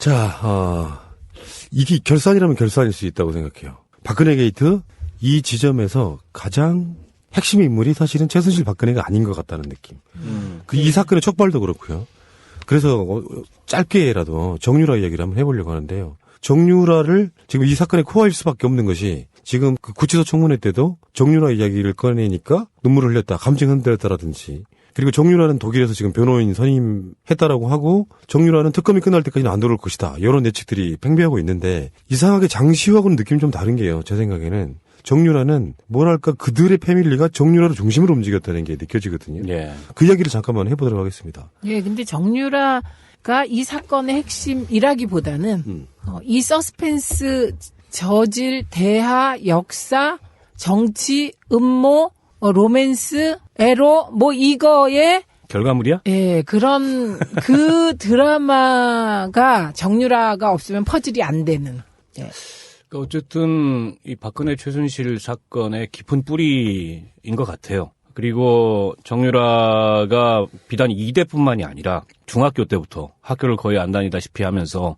자, 이게 결산이라면 결산일 수 있다고 생각해요. 박근혜 게이트 이 지점에서 가장 핵심 인물이 사실은 최순실 박근혜가 아닌 것 같다는 느낌. 이 사건의 촉발도 그렇고요. 그래서 짧게라도 정유라 이야기를 한번 해보려고 하는데요. 정유라를 지금 이 사건의 코어일 수밖에 없는 것이 지금 그 구치소 청문회 때도 정유라 이야기를 꺼내니까 눈물을 흘렸다, 감정 흔들렸다라든지, 그리고 정유라는 독일에서 지금 변호인 선임했다라고 하고 정유라는 특검이 끝날 때까지는 안 들어올 것이다, 이런 예측들이 팽배하고 있는데 이상하게 장시호하고는 느낌이 좀 다른 게요. 제 생각에는 정유라는 뭐랄까 그들의 패밀리가 정유라를 중심으로 움직였다는 게 느껴지거든요. 예. 그 이야기를 잠깐만 해보도록 하겠습니다. 예, 근데 정유라가 이 사건의 핵심이라기보다는 이 서스펜스 저질, 대하, 역사, 정치, 음모, 로맨스, 에로, 뭐 이거에 결과물이야? 예, 그런 그 드라마가 정유라가 없으면 퍼즐이 안 되는. 예. 그러니까 어쨌든 이 박근혜 최순실 사건의 깊은 뿌리인 것 같아요. 그리고 정유라가 비단 이대뿐만이 아니라 중학교 때부터 학교를 거의 안 다니다시피 하면서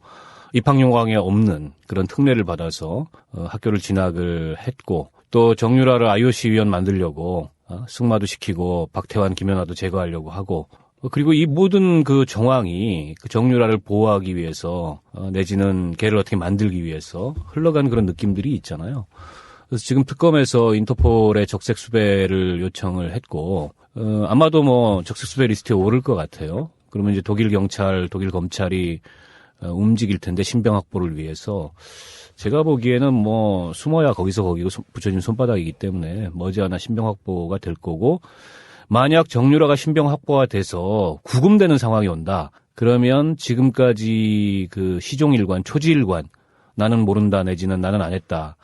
입학요강에 없는 그런 특례를 받아서 학교를 진학을 했고, 또 정유라를 IOC 위원 만들려고 승마도 시키고 박태환, 김연아도 제거하려고 하고, 그리고 이 모든 그 정황이 그 정유라를 보호하기 위해서 내지는 걔를 어떻게 만들기 위해서 흘러간 그런 느낌들이 있잖아요. 그래서 지금 특검에서 인터폴에 적색 수배를 요청을 했고, 아마도 뭐 적색 수배 리스트에 오를 것 같아요. 그러면 이제 독일 경찰, 독일 검찰이 움직일 텐데, 신병 확보를 위해서. 제가 보기에는 뭐 숨어야 거기서 거기고 붙여진 손바닥이기 때문에 머지않아 신병 확보가 될 거고, 만약 정유라가 신병 확보가 돼서 구금되는 상황이 온다, 그러면 지금까지 그 시종일관, 초지일관, 나는 모른다 내지는 나는 안 했다,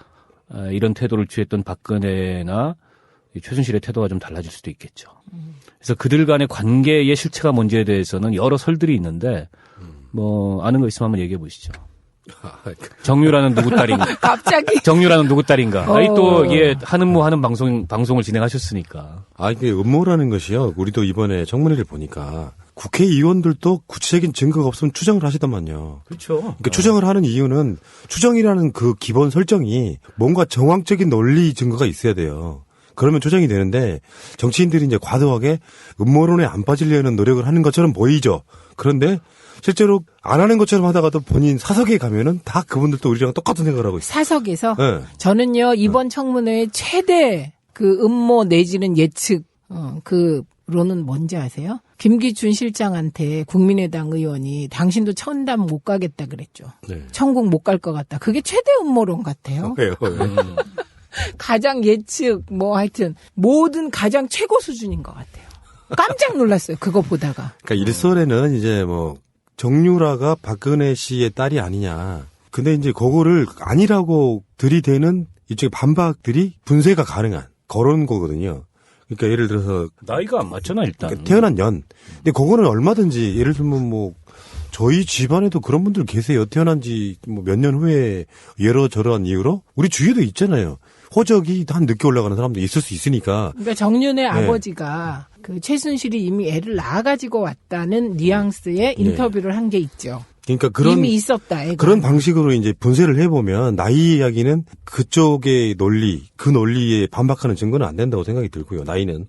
이런 태도를 취했던 박근혜나 최순실의 태도가 좀 달라질 수도 있겠죠. 그래서 그들 간의 관계의 실체가 뭔지에 대해서는 여러 설들이 있는데, 뭐 아는 거 있으면 한번 얘기해 보시죠. 정유라는 누구 딸인가? 갑자기. 정유라는 누구 딸인가? 아니 또 이게 하는 방송을 진행하셨으니까. 이게 음모라는 것이요. 우리도 이번에 청문회를 보니까 국회의원들도 구체적인 증거가 없으면 추정을 하시더만요. 그렇죠. 그러니까 추정을 하는 이유는 추정이라는 그 기본 설정이 뭔가 정황적인 논리 증거가 있어야 돼요. 그러면 추정이 되는데, 정치인들이 이제 과도하게 음모론에 안 빠지려는 노력을 하는 것처럼 보이죠. 그런데 실제로 안 하는 것처럼 하다가도 본인 사석에 가면은 다 그분들도 우리랑 똑같은 생각을 하고 있어요. 사석에서? 네. 저는요, 이번 청문회의 최대 그 음모 내지는 예측, 그로는 뭔지 아세요? 김기춘 실장한테 국민의당 의원이 당신도 천담 못 가겠다 그랬죠. 네. 천국 못 갈 것 같다. 그게 최대 음모론 같아요. 왜요? 가장 예측, 뭐 하여튼, 모든 가장 최고 수준인 것 같아요. 깜짝 놀랐어요. 그거 보다가. 그러니까 일설에는 이제 뭐 정유라가 박근혜 씨의 딸이 아니냐. 근데 이제 그거를 아니라고 들이대는 이쪽의 반박들이 분쇄가 가능한 그런 거거든요. 그러니까 예를 들어서 나이가 안 맞잖아 일단. 그러니까 태어난 년. 근데 그거는 얼마든지 예를 들면 뭐 저희 집안에도 그런 분들 계세요. 태어난 지 뭐 몇 년 후에 여러저러한 이유로 우리 주위에도 있잖아요. 호적이 한 늦게 올라가는 사람도 있을 수 있으니까. 그러니까 정윤의 아버지가 그 최순실이 이미 애를 낳아가지고 왔다는 뉘앙스의 인터뷰를 한 게 있죠. 그러니까 그런 이미 있었다. 애가. 그런 방식으로 이제 분쇄를 해보면 나이 이야기는 그쪽의 논리, 그 논리에 반박하는 증거는 안 된다고 생각이 들고요. 나이는.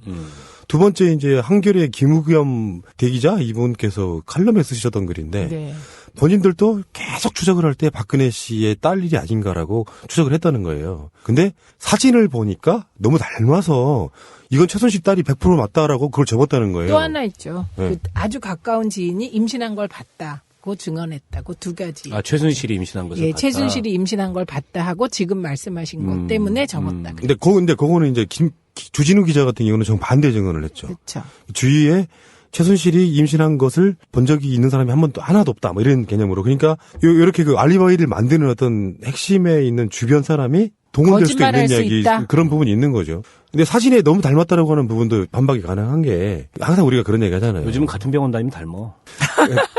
두 번째 이제 한겨레 김우겸 대기자 이분께서 칼럼에 쓰셨던 글인데 네. 본인들도 계속 추적을 할 때 박근혜 씨의 딸 일이 아닌가라고 추적을 했다는 거예요. 근데 사진을 보니까 너무 닮아서 이건 최순실 딸이 100% 맞다라고 그걸 접었다는 거예요. 또 하나 있죠. 네. 그 아주 가까운 지인이 임신한 걸 봤다고 증언했다. 그 두 가지. 최순실이 임신한 것을 봤다. 최순실이 임신한 걸 봤다 하고 지금 말씀하신 것 때문에 접었다. 근데 그거는 이제 주진우 기자 같은 경우는 정반대 증언을 했죠. 그렇죠. 주위에 최순실이 임신한 것을 본 적이 있는 사람이 한 번도 하나도 없다. 뭐 이런 개념으로. 그러니까 요렇게 그 알리바이를 만드는 어떤 핵심에 있는 주변 사람이 동원될 수도 있는 이야기, 그런 부분이 있는 거죠. 근데 사진에 너무 닮았다라고 하는 부분도 반박이 가능한 게 항상 우리가 그런 얘기 하잖아요. 요즘은 같은 병원 다니면 닮아.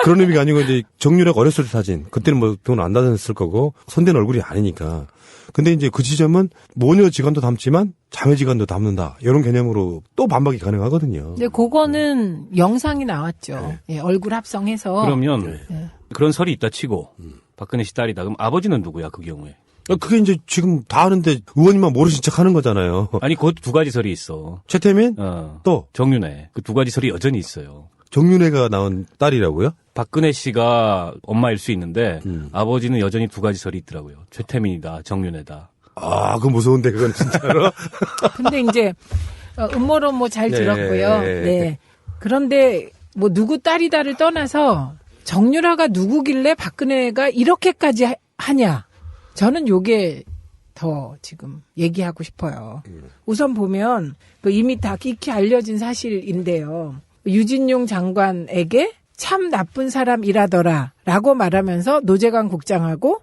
그런 의미가 아니고 이제 정유라가 어렸을 때 사진. 그때는 뭐 돈 안 다녔을 거고 손댄 얼굴이 아니니까. 근데 이제 그 지점은 모녀 지간도 닮지만 자매 지간도 닮는다. 이런 개념으로 또 반박이 가능하거든요. 근데 그거는 영상이 나왔죠. 예, 얼굴 합성해서. 그러면 그런 설이 있다 치고 박근혜 씨 딸이다. 그럼 아버지는 누구야 그 경우에? 그게 이제 지금 다 아는데 의원님만 모르신 척 하는 거잖아요. 아니 그것도 두 가지 설이 있어. 최태민? 또 정윤회. 그 두 가지 설이 여전히 있어요. 정윤회가 낳은 딸이라고요? 박근혜 씨가 엄마일 수 있는데 아버지는 여전히 두 가지 설이 있더라고요. 최태민이다, 정윤회다. 아, 그거 무서운데 그건 진짜로. 근데 이제 음모론 뭐 잘 들었고요. 네. 그런데 뭐 누구 딸이다를 떠나서 정유라가 누구길래 박근혜가 이렇게까지 하냐. 저는 요게 더 지금 얘기하고 싶어요. 우선 보면 그 이미 다 익히 알려진 사실인데요. 유진용 장관에게 참 나쁜 사람이라더라 라고 말하면서 노재관 국장하고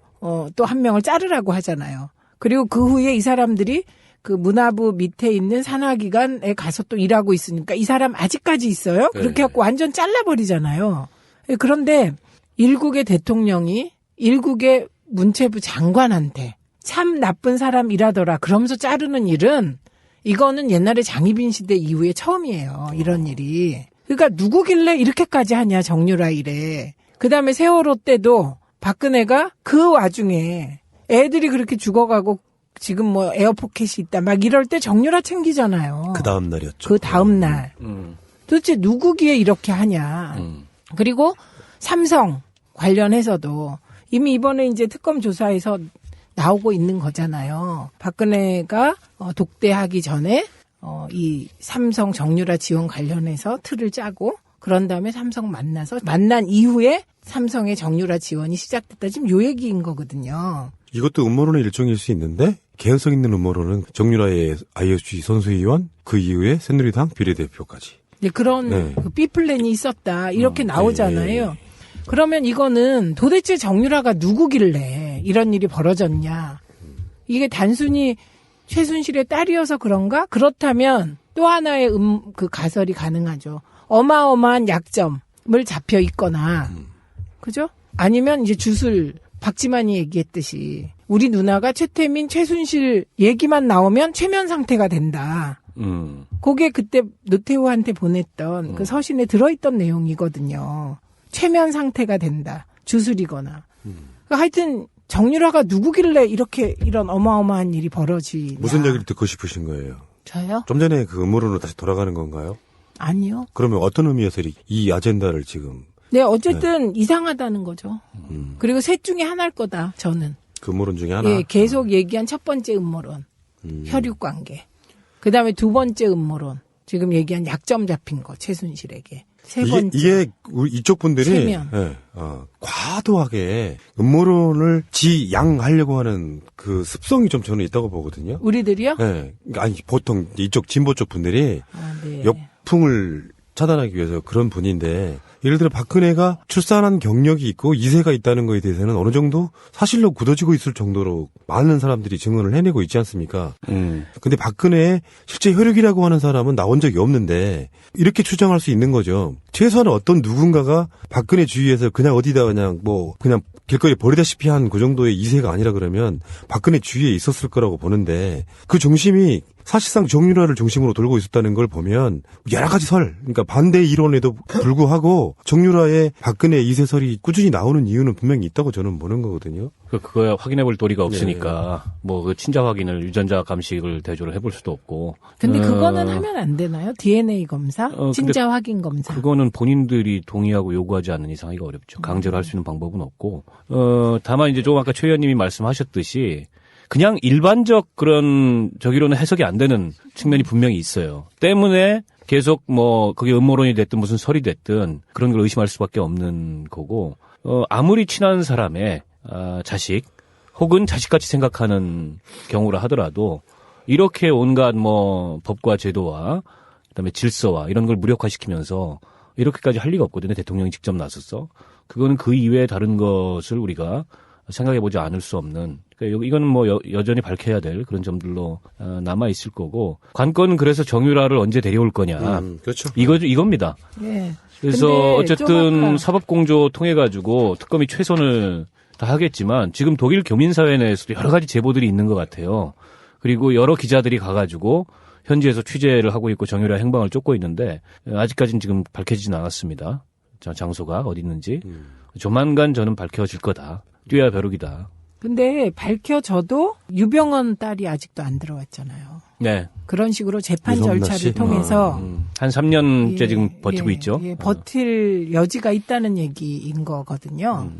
또 한 명을 자르라고 하잖아요. 그리고 그 후에 이 사람들이 그 문화부 밑에 있는 산하기관에 가서 또 일하고 있으니까 이 사람 아직까지 있어요? 그렇게 해갖고 완전 잘라버리잖아요. 그런데 일국의 대통령이 일국의 문체부 장관한테 참 나쁜 사람이라더라 그러면서 자르는 일은 이거는 옛날에 장희빈 시대 이후에 처음이에요. 이런 일이. 그러니까 누구길래 이렇게까지 하냐 정유라 이래. 그다음에 세월호 때도 박근혜가 그 와중에 애들이 그렇게 죽어가고 지금 뭐 에어포켓이 있다 막 이럴 때 정유라 챙기잖아요. 그 다음 날이었죠. 그 다음 날. 도대체 누구기에 이렇게 하냐. 그리고 삼성 관련해서도 이미 이번에 이제 특검 조사에서 나오고 있는 거잖아요. 박근혜가 독대하기 전에 이 삼성 정유라 지원 관련해서 틀을 짜고 그런 다음에 삼성 만나서 만난 이후에 삼성의 정유라 지원이 시작됐다. 지금 요 얘기인 거거든요. 이것도 음모론의 일종일 수 있는데 개연성 있는 음모론은 정유라의 IOC 선수위원 그 이후에 새누리당 비례대표까지. 네, 그런 그 B플랜이 있었다. 이렇게 나오잖아요. 그러면 이거는 도대체 정유라가 누구길래 이런 일이 벌어졌냐. 이게 단순히 최순실의 딸이어서 그런가? 그렇다면 또 하나의 그 가설이 가능하죠. 어마어마한 약점을 잡혀 있거나, 그죠? 아니면 이제 주술, 박지만이 얘기했듯이 우리 누나가 최태민, 최순실 얘기만 나오면 최면 상태가 된다. 그게 그때 노태우한테 보냈던 그 서신에 들어있던 내용이거든요. 최면 상태가 된다. 주술이거나. 그러니까 하여튼 정유라가 누구길래 이런 어마어마한 일이 벌어지냐. 무슨 얘기를 듣고 싶으신 거예요? 저요? 좀 전에 그 음모론으로 다시 돌아가는 건가요? 아니요. 그러면 어떤 의미에서 이 아젠다를 지금. 네, 어쨌든 이상하다는 거죠. 그리고 셋 중에 하나일 거다, 저는. 그 음모론 중에 하나? 예, 계속 얘기한 첫 번째 음모론. 혈육 관계. 그 다음에 두 번째 음모론. 지금 얘기한 약점 잡힌 거, 최순실에게. 세 번째. 이게 이쪽 분들이 최면. 과도하게 음모론을 지양하려고 하는 그 습성이 좀 저는 있다고 보거든요. 우리들이요? 네. 아니 보통 이쪽 진보 쪽 분들이 네. 역풍을 차단하기 위해서 그런 분인데 예를 들어 박근혜가 출산한 경력이 있고 이세가 있다는 거에 대해서는 어느 정도 사실로 굳어지고 있을 정도로 많은 사람들이 증언을 해내고 있지 않습니까? 근데 박근혜의 실제 혈육이라고 하는 사람은 나온 적이 없는데 이렇게 추정할 수 있는 거죠. 최소한 어떤 누군가가 박근혜 주위에서 그냥 어디다 그냥 길거리에 버리다시피 한 그 정도의 이세가 아니라 그러면 박근혜 주위에 있었을 거라고 보는데 그 중심이 사실상 정유라를 중심으로 돌고 있었다는 걸 보면 여러 가지 그러니까 반대 이론에도 불구하고 정유라의 박근혜 이세설이 꾸준히 나오는 이유는 분명히 있다고 저는 보는 거거든요. 그거야 확인해볼 도리가 없으니까 뭐 그 친자 확인을 유전자 감식을 대조를 해볼 수도 없고. 근데 그거는 하면 안 되나요? DNA 검사, 친자 확인 검사. 그거는 본인들이 동의하고 요구하지 않는 이상 하기가 어렵죠. 강제로 할 수 있는 방법은 없고. 다만 이제 조금 아까 최 의원님이 말씀하셨듯이. 그냥 일반적 그런 저기로는 해석이 안 되는 측면이 분명히 있어요. 때문에 계속 뭐 그게 음모론이 됐든 무슨 설이 됐든 그런 걸 의심할 수밖에 없는 거고 아무리 친한 사람의 자식 혹은 자식같이 생각하는 경우라 하더라도 이렇게 온갖 뭐 법과 제도와 그다음에 질서와 이런 걸 무력화시키면서 이렇게까지 할 리가 없거든요. 대통령이 직접 나서서. 그거는 그 이외에 다른 것을 우리가 생각해보지 않을 수 없는. 그러니까 이거는 뭐 여전히 밝혀야 될 그런 점들로 남아 있을 거고 관건은 그래서 정유라를 언제 데려올 거냐. 그렇죠. 이겁니다. 네. 그래서 어쨌든 사법공조 통해 가지고 특검이 최선을 다 하겠지만 지금 독일 교민사회 내에서도 여러 가지 제보들이 있는 것 같아요. 그리고 여러 기자들이 가가지고 현지에서 취재를 하고 있고 정유라 행방을 쫓고 있는데 아직까지는 지금 밝혀지진 않았습니다. 장소가 어디 있는지 조만간 저는 밝혀질 거다. 뛰어야 벼룩이다. 근데 밝혀져도 유병헌 딸이 아직도 안 들어왔잖아요. 네. 그런 식으로 재판 유성나 절차를 씨? 통해서 한 3년째 지금 버티고 있죠. 버틸 여지가 있다는 얘기인 거거든요.